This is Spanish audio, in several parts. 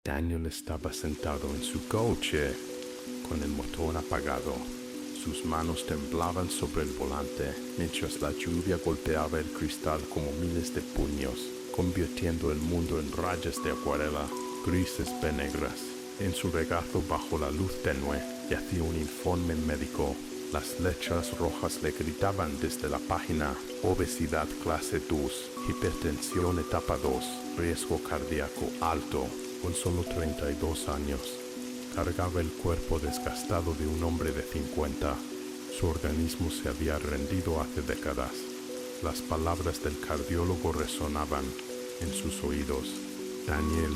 Daniel estaba sentado en su coche, con el motor apagado. Sus manos temblaban sobre el volante, mientras la lluvia golpeaba el cristal como miles de puños, convirtiendo el mundo en rayas de acuarela, grises ve negras. En su regazo, bajo la luz tenue, yacía un informe médico. Las letras rojas le gritaban desde la página: obesidad clase 2, hipertensión etapa 2, riesgo cardíaco alto. Con solo 32 años, cargaba el cuerpo desgastado de un hombre de 50. Su organismo se había rendido hace décadas. Las palabras del cardiólogo resonaban en sus oídos: Daniel,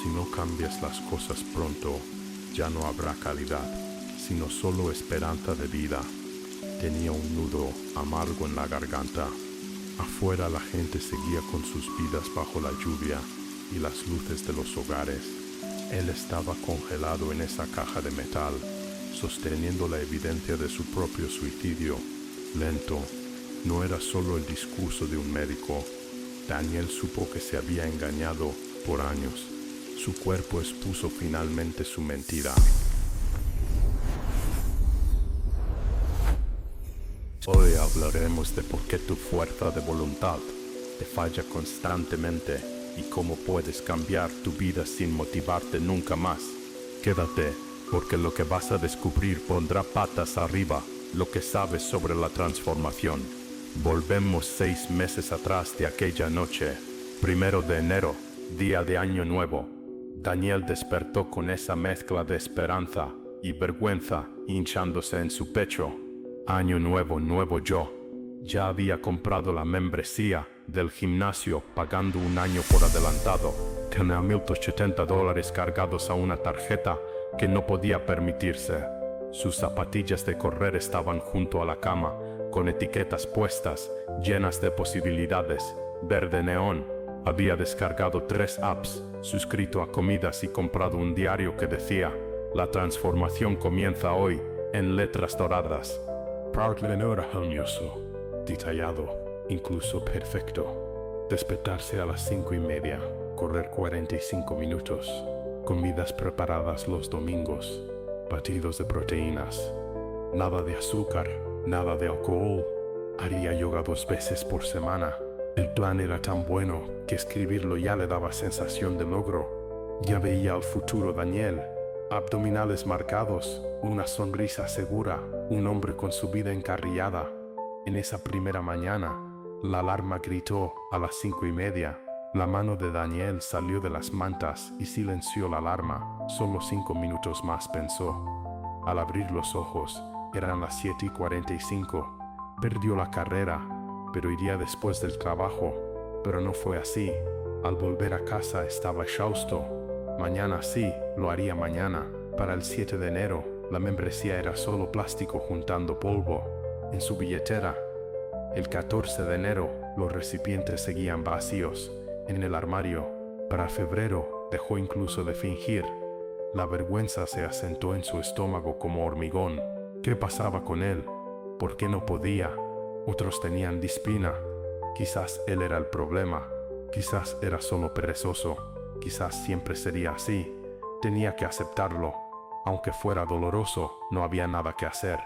si no cambias las cosas pronto, ya no habrá calidad, sino solo esperanza de vida. Tenía un nudo amargo en la garganta. Afuera la gente seguía con sus vidas bajo la lluvia y las luces de los hogares. Él estaba congelado en esa caja de metal, sosteniendo la evidencia de su propio suicidio. Lento. No era solo el discurso de un médico. Daniel supo que se había engañado por años. Su cuerpo expuso finalmente su mentira. Hoy hablaremos de por qué tu fuerza de voluntad te falla constantemente y cómo puedes cambiar tu vida sin motivarte nunca más. Quédate, porque lo que vas a descubrir pondrá patas arriba lo que sabes sobre la transformación. Volvemos 6 meses atrás de aquella noche, 1 de enero, día de Año Nuevo. Daniel despertó con esa mezcla de esperanza y vergüenza hinchándose en su pecho. Año nuevo, nuevo yo. Ya había comprado la membresía del gimnasio pagando un año por adelantado. Tenía $1,070 cargados a una tarjeta que no podía permitirse. Sus zapatillas de correr estaban junto a la cama, con etiquetas puestas, llenas de posibilidades. Verde neón. Había descargado 3 apps, suscrito a comidas y comprado un diario que decía: la transformación comienza hoy, en letras doradas. Partenor armonioso, detallado, incluso perfecto. Despertarse a las 5:30, correr 45 minutos, comidas preparadas los domingos, batidos de proteínas, nada de azúcar, nada de alcohol. Haría yoga 2 veces por semana. El plan era tan bueno que escribirlo ya le daba sensación de logro. Ya veía al futuro Daniel, abdominales marcados, una sonrisa segura, un hombre con su vida encarrilada. En esa primera mañana, la alarma gritó a las 5:30. La mano de Daniel salió de las mantas y silenció la alarma. Solo 5 minutos más, pensó. Al abrir los ojos, eran las 7:45. Perdió la carrera, pero iría después del trabajo. Pero no fue así. Al volver a casa estaba exhausto. Mañana sí, lo haría mañana. Para el 7 de enero, la membresía era solo plástico juntando polvo en su billetera. El 14 de enero, los recipientes seguían vacíos en el armario. Para febrero, dejó incluso de fingir. La vergüenza se asentó en su estómago como hormigón. ¿Qué pasaba con él? ¿Por qué no podía? Otros tenían disciplina. Quizás él era el problema. Quizás era solo perezoso. Quizás siempre sería así. Tenía que aceptarlo. Aunque fuera doloroso, no había nada que hacer.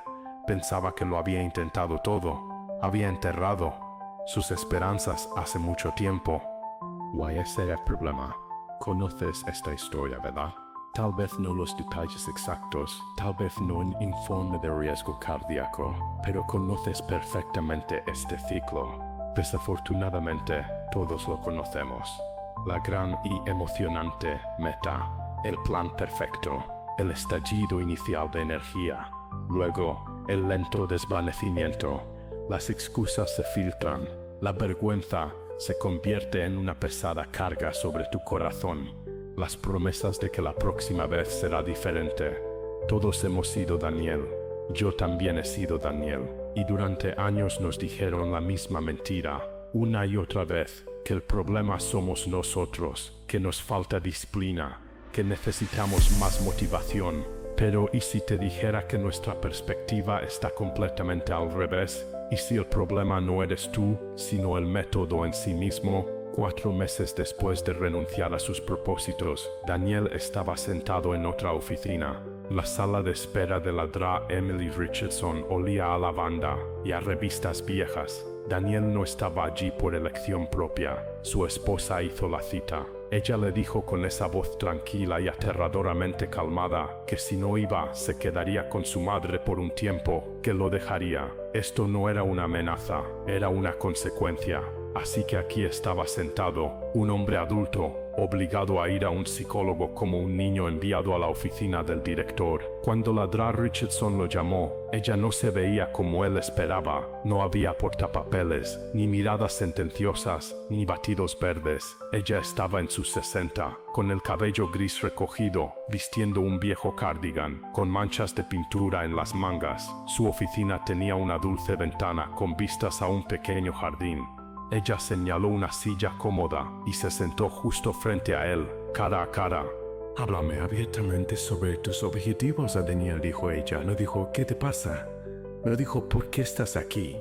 Pensaba que lo había intentado todo. Había enterrado sus esperanzas hace mucho tiempo. Ese era el problema. Conoces esta historia, ¿verdad? Tal vez no los detalles exactos, tal vez no un informe de riesgo cardíaco, pero conoces perfectamente este ciclo. Desafortunadamente, todos lo conocemos. La gran y emocionante meta, el plan perfecto, el estallido inicial de energía, luego el lento desvanecimiento. Las excusas se filtran, la vergüenza se convierte en una pesada carga sobre tu corazón. Las promesas de que la próxima vez será diferente. Todos hemos sido Daniel. Yo también he sido Daniel. Y durante años nos dijeron la misma mentira, una y otra vez, que el problema somos nosotros, que nos falta disciplina, que necesitamos más motivación. Pero ¿y si te dijera que nuestra perspectiva está completamente al revés? ¿Y si el problema no eres tú, sino el método en sí mismo? 4 meses después de renunciar a sus propósitos, Daniel estaba sentado en otra oficina. La sala de espera de la Dra. Emily Richardson olía a lavanda y a revistas viejas. Daniel no estaba allí por elección propia. Su esposa hizo la cita. Ella le dijo con esa voz tranquila y aterradoramente calmada que si no iba, se quedaría con su madre por un tiempo, que lo dejaría. Esto no era una amenaza, era una consecuencia. Así que aquí estaba sentado, un hombre adulto, obligado a ir a un psicólogo como un niño enviado a la oficina del director. Cuando la Dra. Richardson lo llamó, ella no se veía como él esperaba. No había portapapeles, ni miradas sentenciosas, ni batidos verdes. Ella estaba en sus 60, con el cabello gris recogido, vistiendo un viejo cardigan, con manchas de pintura en las mangas. Su oficina tenía una dulce ventana con vistas a un pequeño jardín. Ella señaló una silla cómoda y se sentó justo frente a él, cara a cara. Háblame abiertamente sobre tus objetivos, Daniel, dijo ella. No dijo, ¿qué te pasa? No dijo, ¿por qué estás aquí?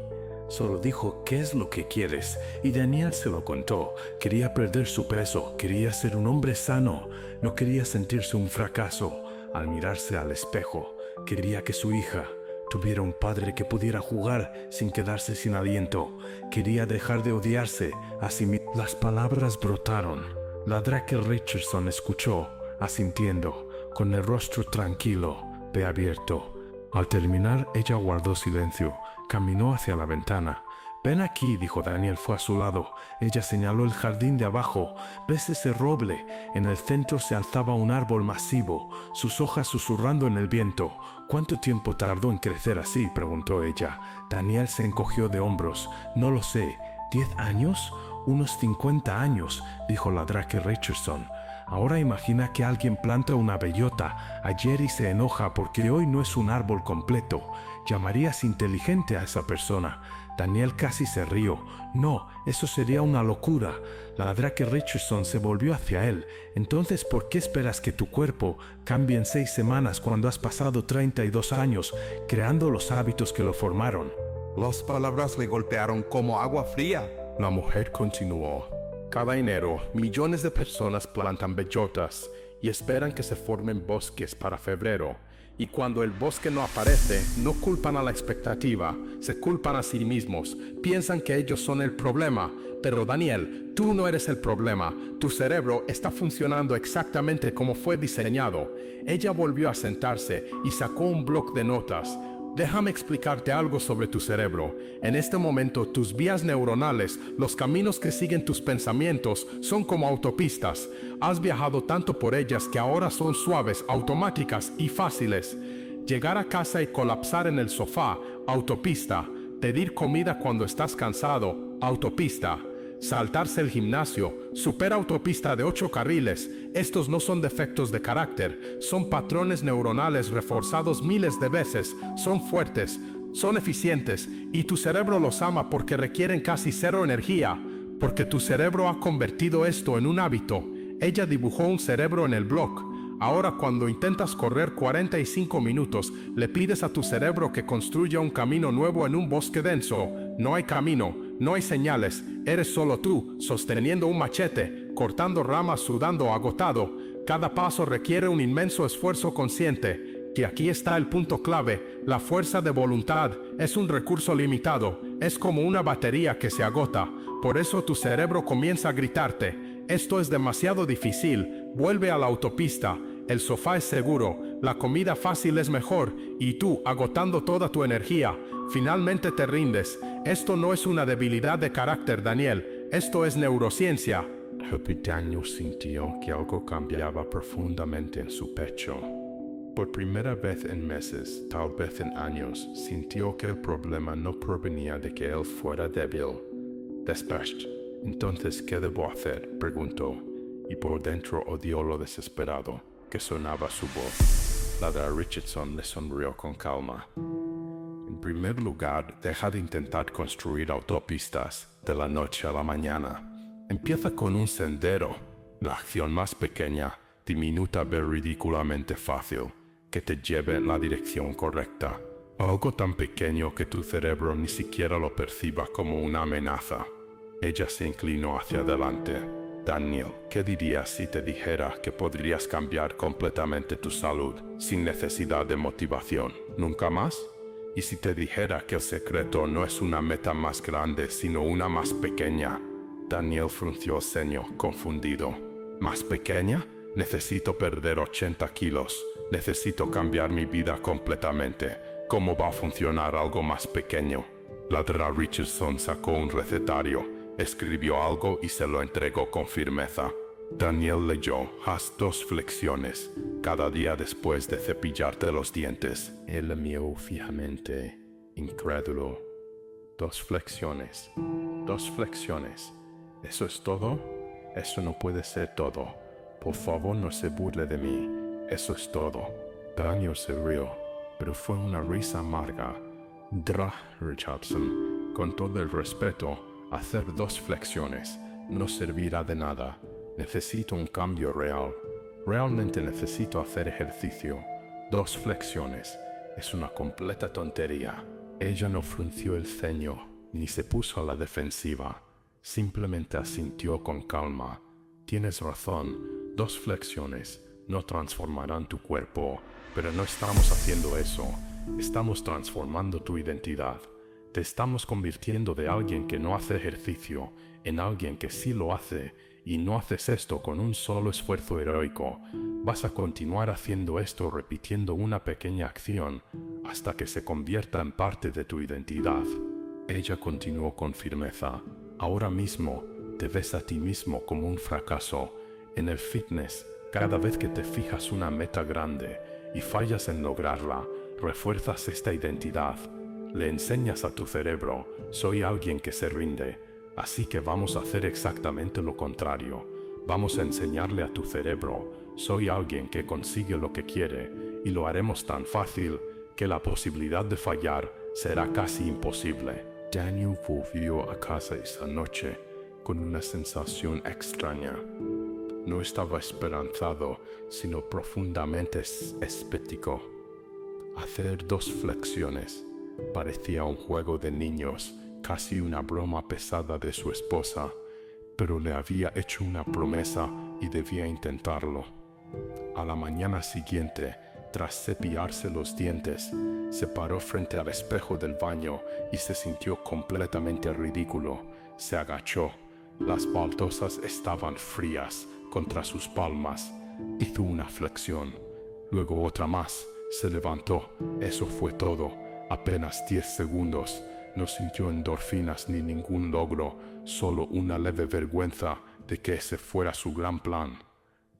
Solo dijo, ¿qué es lo que quieres? Y Daniel se lo contó. Quería perder su peso, quería ser un hombre sano, no quería sentirse un fracaso al mirarse al espejo. Quería que su hija tuviera un padre que pudiera jugar sin quedarse sin aliento. Quería dejar de odiarse a sí mismo. Las palabras brotaron. La Dra. Richardson escuchó, asintiendo, con el rostro tranquilo, pe abierto. Al terminar, ella guardó silencio. Caminó hacia la ventana. «Ven aquí», dijo Daniel. Fue a su lado. Ella señaló el jardín de abajo. «¿Ves ese roble? En el centro se alzaba un árbol masivo, sus hojas susurrando en el viento. ¿Cuánto tiempo tardó en crecer así?», preguntó ella. Daniel se encogió de hombros. «No lo sé. ¿10 años? Unos 50 años», dijo la Dra. Richardson. «Ahora imagina que alguien planta una bellota ayer y se enoja porque hoy no es un árbol completo. ¿Llamarías inteligente a esa persona?». Daniel casi se rió. «No, eso sería una locura». La Dra. Richardson se volvió hacia él. «Entonces, ¿por qué esperas que tu cuerpo cambie en 6 semanas cuando has pasado 32 años creando los hábitos que lo formaron?». Las palabras le golpearon como agua fría. La mujer continuó. «Cada enero, millones de personas plantan bellotas y esperan que se formen bosques para febrero. Y cuando el bosque no aparece, no culpan a la expectativa, se culpan a sí mismos, piensan que ellos son el problema. Pero Daniel, tú no eres el problema, tu cerebro está funcionando exactamente como fue diseñado». Ella volvió a sentarse y sacó un bloc de notas. «Déjame explicarte algo sobre tu cerebro. En este momento, tus vías neuronales, los caminos que siguen tus pensamientos, son como autopistas. Has viajado tanto por ellas que ahora son suaves, automáticas y fáciles. Llegar a casa y colapsar en el sofá, autopista. Pedir comida cuando estás cansado, autopista. Saltarse el gimnasio, superautopista de 8 carriles. Estos no son defectos de carácter, son patrones neuronales reforzados miles de veces, son fuertes, son eficientes, y tu cerebro los ama porque requieren casi cero energía, porque tu cerebro ha convertido esto en un hábito». Ella dibujó un cerebro en el bloc. Ahora, cuando intentas correr 45 minutos, le pides a tu cerebro que construya un camino nuevo en un bosque denso. No hay camino, no hay señales, eres solo tú, sosteniendo un machete, cortando ramas, sudando, agotado. Cada paso requiere un inmenso esfuerzo consciente. Que aquí está el punto clave: la fuerza de voluntad es un recurso limitado, es como una batería que se agota. Por eso tu cerebro comienza a gritarte: «Esto es demasiado difícil, vuelve a la autopista». El sofá es seguro, la comida fácil es mejor, y tú, agotando toda tu energía, finalmente te rindes. Esto no es una debilidad de carácter, Daniel, esto es neurociencia. Daniel sintió que algo cambiaba profundamente en su pecho. Por primera vez en meses, tal vez en años, sintió que el problema no provenía de que él fuera débil. «Despacho. Entonces, ¿qué debo hacer?», preguntó, y por dentro odió lo desesperado que sonaba su voz. La Dra. Richardson le sonrió con calma. «En primer lugar, deja de intentar construir autopistas de la noche a la mañana. Empieza con un sendero, la acción más pequeña, diminuta pero ridículamente fácil, que te lleve en la dirección correcta. Algo tan pequeño que tu cerebro ni siquiera lo perciba como una amenaza. Ella se inclinó hacia adelante. Daniel, ¿qué dirías si te dijera que podrías cambiar completamente tu salud sin necesidad de motivación? ¿Nunca más? ¿Y si te dijera que el secreto no es una meta más grande, sino una más pequeña? Daniel frunció el ceño, confundido. ¿Más pequeña? Necesito perder 80 kilos. Necesito cambiar mi vida completamente. ¿Cómo va a funcionar algo más pequeño? Ladra Richardson sacó un recetario. Escribió algo y se lo entregó con firmeza. Daniel leyó: haz 2 flexiones cada día después de cepillarte los dientes. Él la miró fijamente, incrédulo. 2 flexiones. 2 flexiones. ¿Eso es todo? Eso no puede ser todo. Por favor, no se burle de mí. Eso es todo. Daniel se rió, pero fue una risa amarga. Richardson, con todo el respeto, hacer 2 flexiones no servirá de nada. Necesito un cambio real. Realmente necesito hacer ejercicio. 2 flexiones. Es una completa tontería. Ella no frunció el ceño, ni se puso a la defensiva. Simplemente asintió con calma. Tienes razón. 2 flexiones no transformarán tu cuerpo, pero no estamos haciendo eso. Estamos transformando tu identidad. Te estamos convirtiendo de alguien que no hace ejercicio en alguien que sí lo hace, y no haces esto con un solo esfuerzo heroico. Vas a continuar haciendo esto repitiendo una pequeña acción hasta que se convierta en parte de tu identidad. Ella continuó con firmeza. Ahora mismo te ves a ti mismo como un fracaso. En el fitness, cada vez que te fijas una meta grande y fallas en lograrla, refuerzas esta identidad. Le enseñas a tu cerebro: soy alguien que se rinde, así que vamos a hacer exactamente lo contrario. Vamos a enseñarle a tu cerebro: soy alguien que consigue lo que quiere, y lo haremos tan fácil que la posibilidad de fallar será casi imposible. Daniel volvió a casa esa noche con una sensación extraña. No estaba esperanzado, sino profundamente escéptico. Hacer 2 flexiones parecía un juego de niños, casi una broma pesada de su esposa, pero le había hecho una promesa y debía intentarlo. A la mañana siguiente, tras cepillarse los dientes, se paró frente al espejo del baño y se sintió completamente ridículo. Se agachó. Las baldosas estaban frías contra sus palmas. Hizo una flexión, luego otra más. Se levantó. Eso fue todo. Apenas 10 segundos. No sintió endorfinas ni ningún logro, solo una leve vergüenza de que ese fuera su gran plan.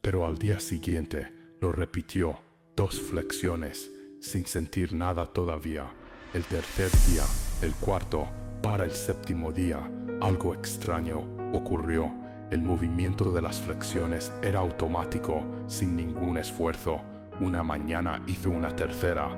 Pero al día siguiente lo repitió, 2 flexiones, sin sentir nada todavía. El tercer día, el cuarto, para el 7º día, algo extraño ocurrió. El movimiento de las flexiones era automático, sin ningún esfuerzo. Una mañana hizo una tercera,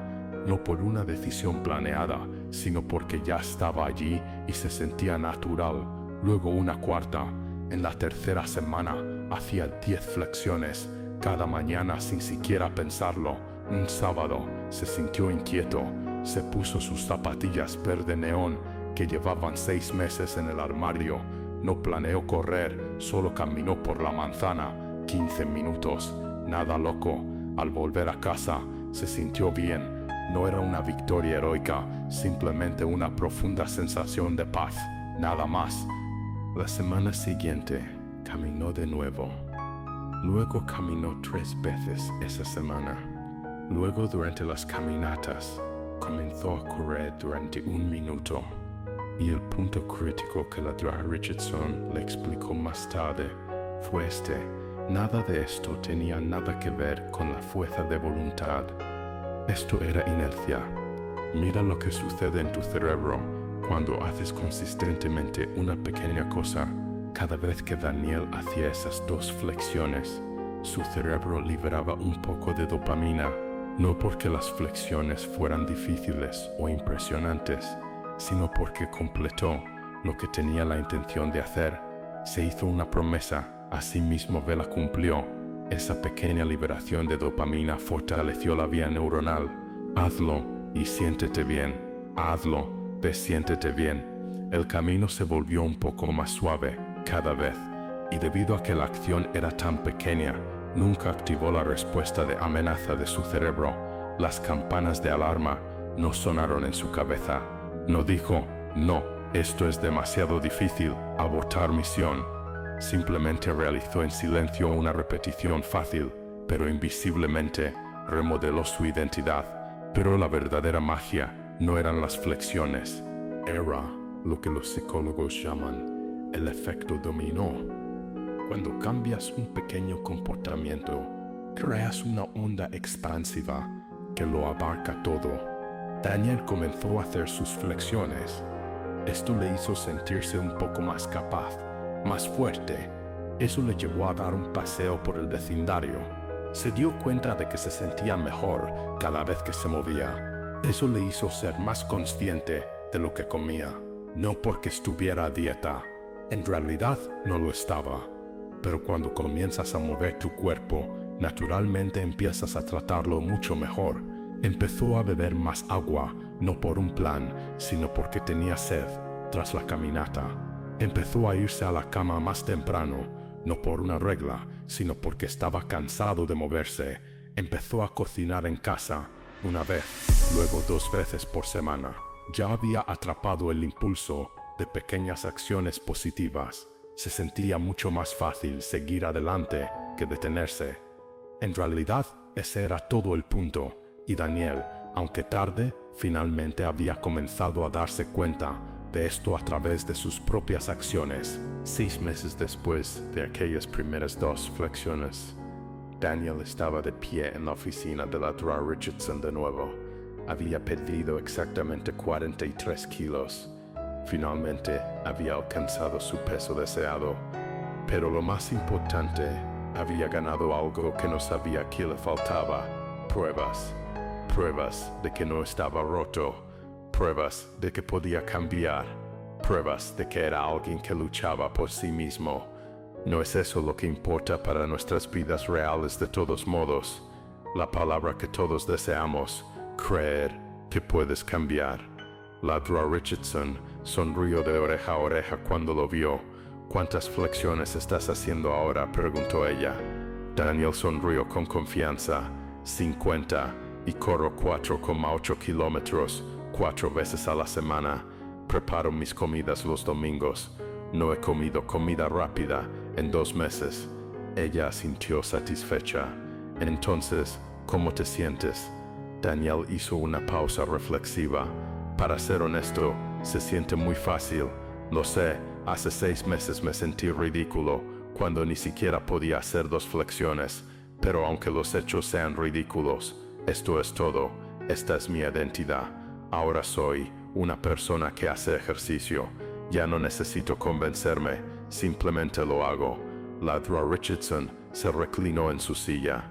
no por una decisión planeada, sino porque ya estaba allí y se sentía natural. Luego una cuarta. En la tercera semana hacía 10 flexiones cada mañana sin siquiera pensarlo. Un sábado se sintió inquieto. Se puso sus zapatillas verde neón que llevaban 6 meses en el armario. No planeó correr, solo caminó por la manzana 15 minutos. Nada loco. Al volver a casa se sintió bien. No era una victoria heroica, simplemente una profunda sensación de paz, nada más. La semana siguiente caminó de nuevo. Luego caminó 3 veces esa semana. Luego, durante las caminatas, comenzó a correr durante 1 minuto. Y el punto crítico que la Dra. Richardson le explicó más tarde fue este: nada de esto tenía nada que ver con la fuerza de voluntad. Esto era inercia. Mira lo que sucede en tu cerebro cuando haces consistentemente una pequeña cosa. Cada vez que Daniel hacía esas 2 flexiones, su cerebro liberaba un poco de dopamina, no porque las flexiones fueran difíciles o impresionantes, sino porque completó lo que tenía la intención de hacer. Se hizo una promesa, asimismo la cumplió. Esa pequeña liberación de dopamina fortaleció la vía neuronal. Hazlo y siéntete bien. Hazlo, siéntete bien. El camino se volvió un poco más suave cada vez, y debido a que la acción era tan pequeña, nunca activó la respuesta de amenaza de su cerebro. Las campanas de alarma no sonaron en su cabeza. No dijo, no, esto es demasiado difícil, abortar misión. Simplemente realizó en silencio una repetición fácil, pero invisiblemente remodeló su identidad. Pero la verdadera magia no eran las flexiones, era lo que los psicólogos llaman el efecto dominó. Cuando cambias un pequeño comportamiento, creas una onda expansiva que lo abarca todo. Daniel comenzó a hacer sus flexiones. Esto le hizo sentirse un poco más capaz, más fuerte. Eso le llevó a dar un paseo por el vecindario. Se dio cuenta de que se sentía mejor cada vez que se movía. Eso le hizo ser más consciente de lo que comía. No porque estuviera a dieta. En realidad no lo estaba. Pero cuando comienzas a mover tu cuerpo, naturalmente empiezas a tratarlo mucho mejor. Empezó a beber más agua, no por un plan, sino porque tenía sed tras la caminata. Empezó a irse a la cama más temprano, no por una regla, sino porque estaba cansado de moverse. Empezó a cocinar en casa, una vez, luego 2 veces por semana. Ya había atrapado el impulso de pequeñas acciones positivas. Se sentía mucho más fácil seguir adelante que detenerse. En realidad, ese era todo el punto, y Daniel, aunque tarde, finalmente había comenzado a darse cuenta de esto a través de sus propias acciones. 6 meses después de aquellas primeras 2 flexiones, Daniel estaba de pie en la oficina de la Dra. Richardson de nuevo. Había perdido exactamente 43 kilos. Finalmente había alcanzado su peso deseado. Pero lo más importante, había ganado algo que no sabía que le faltaba: pruebas. Pruebas de que no estaba roto. Pruebas de que podía cambiar. Pruebas de que era alguien que luchaba por sí mismo. ¿No es eso lo que importa para nuestras vidas reales de todos modos? La palabra que todos deseamos: creer que puedes cambiar. La Dra. Richardson sonrió de oreja a oreja cuando lo vio. ¿Cuántas flexiones estás haciendo ahora?, preguntó ella. Daniel sonrió con confianza. 50, y corro 4,8 kilómetros 4 veces a la semana. Preparo mis comidas los domingos. No he comido comida rápida en 2 meses. Ella asintió satisfecha. Entonces, ¿cómo te sientes? Daniel hizo una pausa reflexiva. Para ser honesto, se siente muy fácil. Lo sé, hace 6 meses me sentí ridículo cuando ni siquiera podía hacer 2 flexiones. Pero aunque los hechos sean ridículos, esto es todo. Esta es mi identidad. Ahora soy una persona que hace ejercicio. Ya no necesito convencerme, simplemente lo hago. La Dra. Richardson se reclinó en su silla.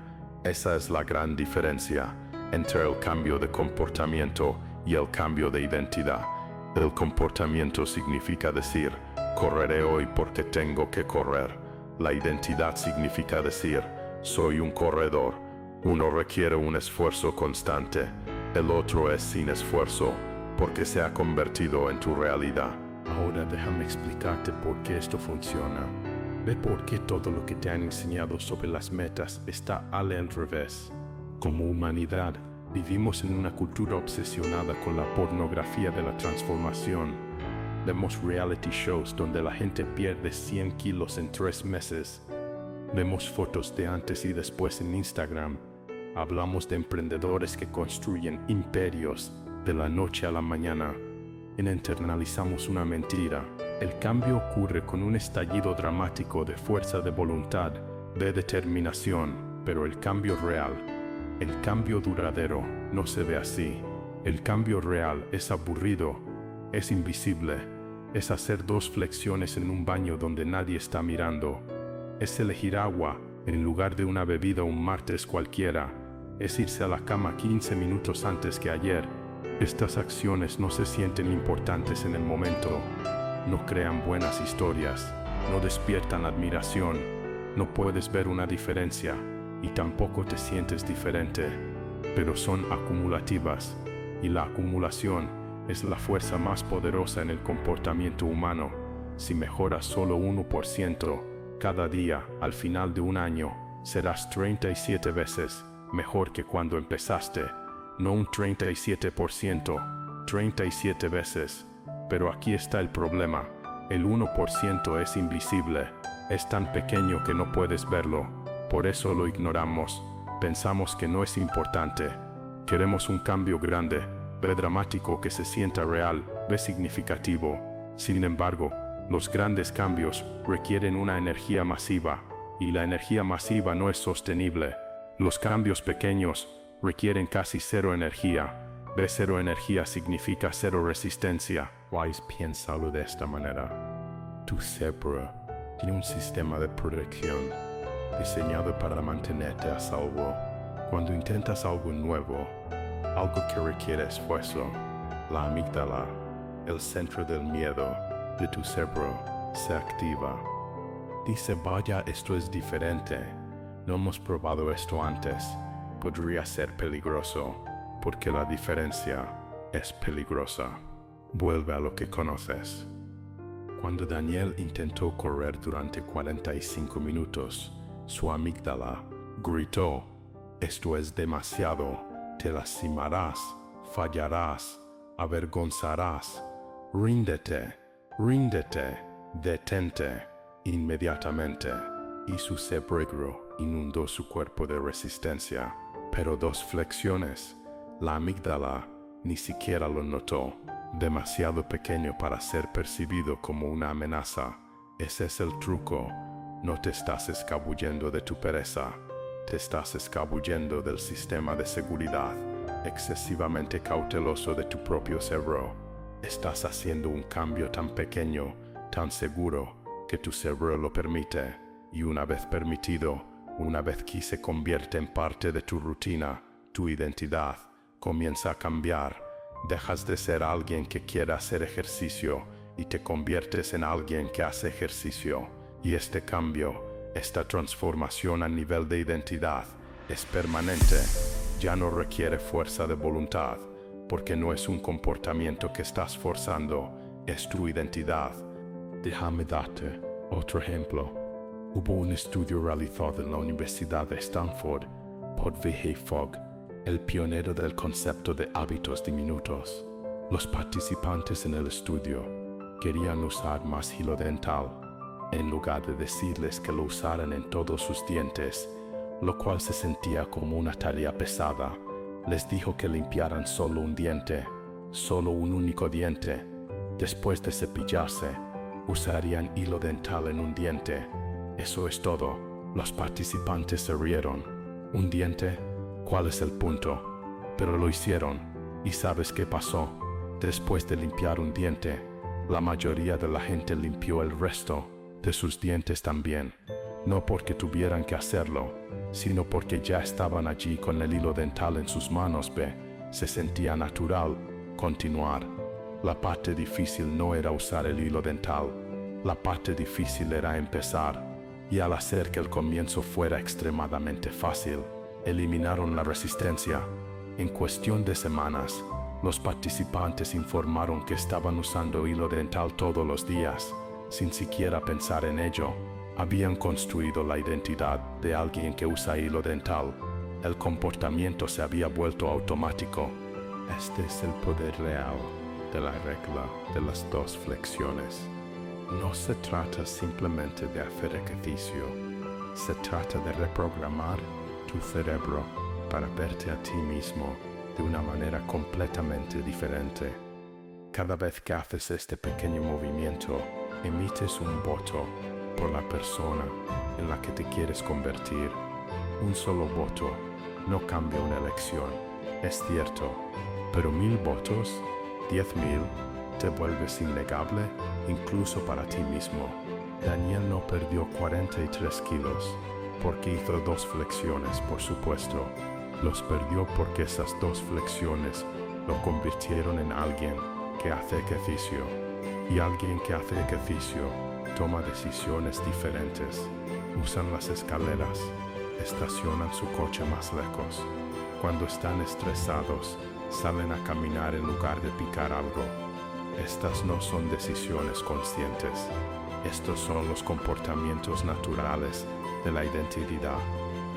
Esa es la gran diferencia entre el cambio de comportamiento y el cambio de identidad. El comportamiento significa decir, correré hoy porque tengo que correr. La identidad significa decir, soy un corredor. Uno requiere un esfuerzo constante. El otro es sin esfuerzo, porque se ha convertido en tu realidad. Ahora déjame explicarte por qué esto funciona. Ve por qué todo lo que te han enseñado sobre las metas está al revés. Como humanidad, vivimos en una cultura obsesionada con la pornografía de la transformación. Vemos reality shows donde la gente pierde 100 kilos en 3 meses. Vemos fotos de antes y después en Instagram. Hablamos de emprendedores que construyen imperios de la noche a la mañana. Internalizamos una mentira. El cambio ocurre con un estallido dramático de fuerza de voluntad, de determinación, pero el cambio real, el cambio duradero, no se ve así. El cambio real es aburrido, es invisible, es hacer 2 flexiones en un baño donde nadie está mirando, es elegir agua en lugar de una bebida un martes cualquiera, es irse a la cama 15 minutos antes que ayer. Estas acciones no se sienten importantes en el momento, no crean buenas historias, no despiertan admiración, no puedes ver una diferencia y tampoco te sientes diferente, pero son acumulativas, y la acumulación es la fuerza más poderosa en el comportamiento humano. Si mejoras solo 1% cada día, al final de un año, serás 37 veces mejor que cuando empezaste. No un 37%, 37 veces. Pero aquí está el problema. El 1% es invisible. Es tan pequeño que no puedes verlo. Por eso lo ignoramos. Pensamos que no es importante. Queremos un cambio grande, ve dramático, que se sienta real, ve significativo. Sin embargo, los grandes cambios requieren una energía masiva, y la energía masiva no es sostenible. Los cambios pequeños requieren casi cero energía. Ve, cero energía significa cero resistencia. Wise, piénsalo de esta manera. Tu cerebro tiene un sistema de protección diseñado para mantenerte a salvo. Cuando intentas algo nuevo, algo que requiere esfuerzo, la amígdala, el centro del miedo de tu cerebro, se activa. Dice, vaya, esto es diferente. No hemos probado esto antes. Podría ser peligroso, porque la diferencia es peligrosa. Vuelve a lo que conoces. Cuando Daniel intentó correr durante 45 minutos, su amígdala gritó, esto es demasiado, te lastimarás, fallarás, avergonzarás, ríndete, ríndete, detente, inmediatamente. Y su cerebro inundó su cuerpo de resistencia. Pero 2 flexiones, la amígdala ni siquiera lo notó. Demasiado pequeño para ser percibido como una amenaza. Ese es el truco. No te estás escabullendo de tu pereza. Te estás escabullendo del sistema de seguridad excesivamente cauteloso de tu propio cerebro. Estás haciendo un cambio tan pequeño, tan seguro, que tu cerebro lo permite. Y una vez permitido, una vez que se convierte en parte de tu rutina, tu identidad comienza a cambiar. Dejas de ser alguien que quiere hacer ejercicio y te conviertes en alguien que hace ejercicio. Y este cambio, esta transformación a nivel de identidad, es permanente. Ya no requiere fuerza de voluntad, porque no es un comportamiento que estás forzando, es tu identidad. Déjame darte otro ejemplo. Hubo un estudio realizado en la Universidad de Stanford por V.J. Fogg, el pionero del concepto de hábitos diminutos. Los participantes en el estudio querían usar más hilo dental. En lugar de decirles que lo usaran en todos sus dientes, lo cual se sentía como una tarea pesada, les dijo que limpiaran solo un diente, solo un único diente. Después de cepillarse, usarían hilo dental en un diente. Eso es todo. Los participantes se rieron. ¿Un diente? ¿Cuál es el punto? Pero lo hicieron. ¿Y sabes qué pasó? Después de limpiar un diente, la mayoría de la gente limpió el resto de sus dientes también. No porque tuvieran que hacerlo, sino porque ya estaban allí con el hilo dental en sus manos. Se sentía natural continuar. La parte difícil no era usar el hilo dental. La parte difícil era empezar. Y al hacer que el comienzo fuera extremadamente fácil, eliminaron la resistencia. En cuestión de semanas, los participantes informaron que estaban usando hilo dental todos los días, sin siquiera pensar en ello. Habían construido la identidad de alguien que usa hilo dental. El comportamiento se había vuelto automático. Este es el poder real de la regla de las 2 flexiones. No se trata simplemente de hacer ejercicio. Se trata de reprogramar tu cerebro para verte a ti mismo de una manera completamente diferente. Cada vez que haces este pequeño movimiento, emites un voto por la persona en la que te quieres convertir. Un solo voto no cambia una elección, es cierto, pero 1000 votos, 10.000, te vuelves innegable incluso para ti mismo. Daniel no perdió 43 kilos porque hizo 2 flexiones, por supuesto. Los perdió porque esas 2 flexiones lo convirtieron en alguien que hace ejercicio. Y alguien que hace ejercicio toma decisiones diferentes. Usan las escaleras, estacionan su coche más lejos. Cuando están estresados, Salen a caminar en lugar de picar algo. Estas no son decisiones conscientes. Estos son los comportamientos naturales de la identidad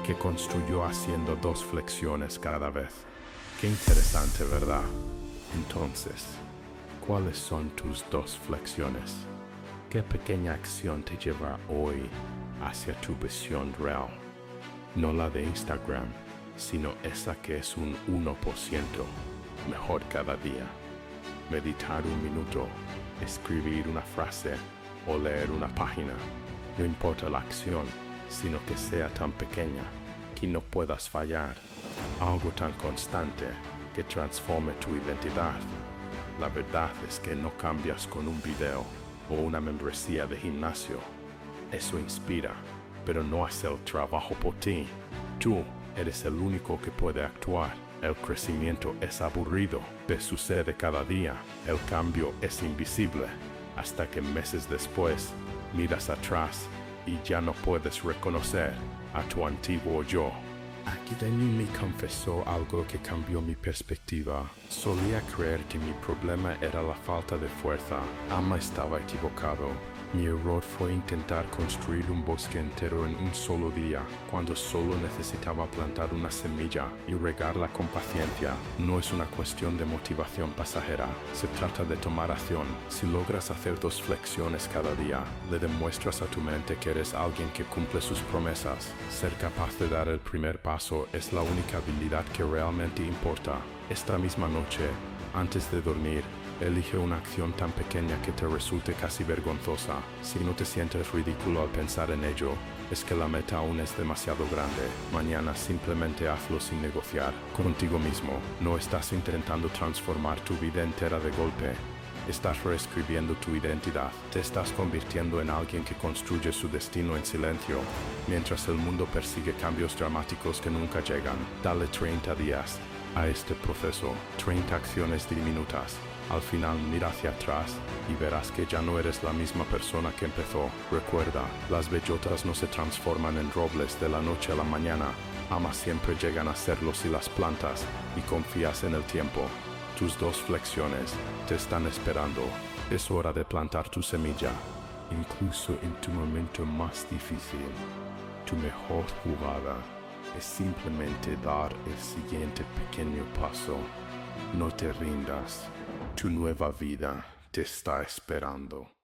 que construyó haciendo 2 flexiones cada vez. Qué interesante, ¿verdad? Entonces, ¿cuáles son tus 2 flexiones? ¿Qué pequeña acción te lleva hoy hacia tu visión real? No la de Instagram, sino esa que es un 1% mejor cada día. Meditar 1 minuto, escribir una frase o leer una página. No importa la acción, sino que sea tan pequeña que no puedas fallar. Algo tan constante que transforme tu identidad. La verdad es que no cambias con un video o una membresía de gimnasio. Eso inspira, pero no hace el trabajo por ti. Tú eres el único que puede actuar. El crecimiento es aburrido, te sucede cada día. El cambio es invisible, hasta que meses después miras atrás y ya no puedes reconocer a tu antiguo yo. Aquí Daniel me confesó algo que cambió mi perspectiva. Solía creer que mi problema era la falta de fuerza. Ama estaba equivocado. Mi error fue intentar construir un bosque entero en un solo día, cuando solo necesitaba plantar una semilla y regarla con paciencia. No es una cuestión de motivación pasajera, se trata de tomar acción. Si logras hacer 2 flexiones cada día, le demuestras a tu mente que eres alguien que cumple sus promesas. Ser capaz de dar el primer paso es la única habilidad que realmente importa. Esta misma noche, antes de dormir, elige una acción tan pequeña que te resulte casi vergonzosa. Si no te sientes ridículo al pensar en ello, es que la meta aún es demasiado grande. Mañana simplemente hazlo sin negociar contigo mismo. No estás intentando transformar tu vida entera de golpe. Estás reescribiendo tu identidad. Te estás convirtiendo en alguien que construye su destino en silencio, mientras el mundo persigue cambios dramáticos que nunca llegan. Dale 30 días a este proceso, 30 acciones diminutas. Al final mira hacia atrás y verás que ya no eres la misma persona que empezó. Recuerda, las bellotas no se transforman en robles de la noche a la mañana. Ambas siempre llegan a serlo si las plantas y confías en el tiempo. Tus 2 flexiones te están esperando. Es hora de plantar tu semilla. Incluso en tu momento más difícil, tu mejor jugada es simplemente dar el siguiente pequeño paso. No te rindas. Tu nueva vida te está esperando.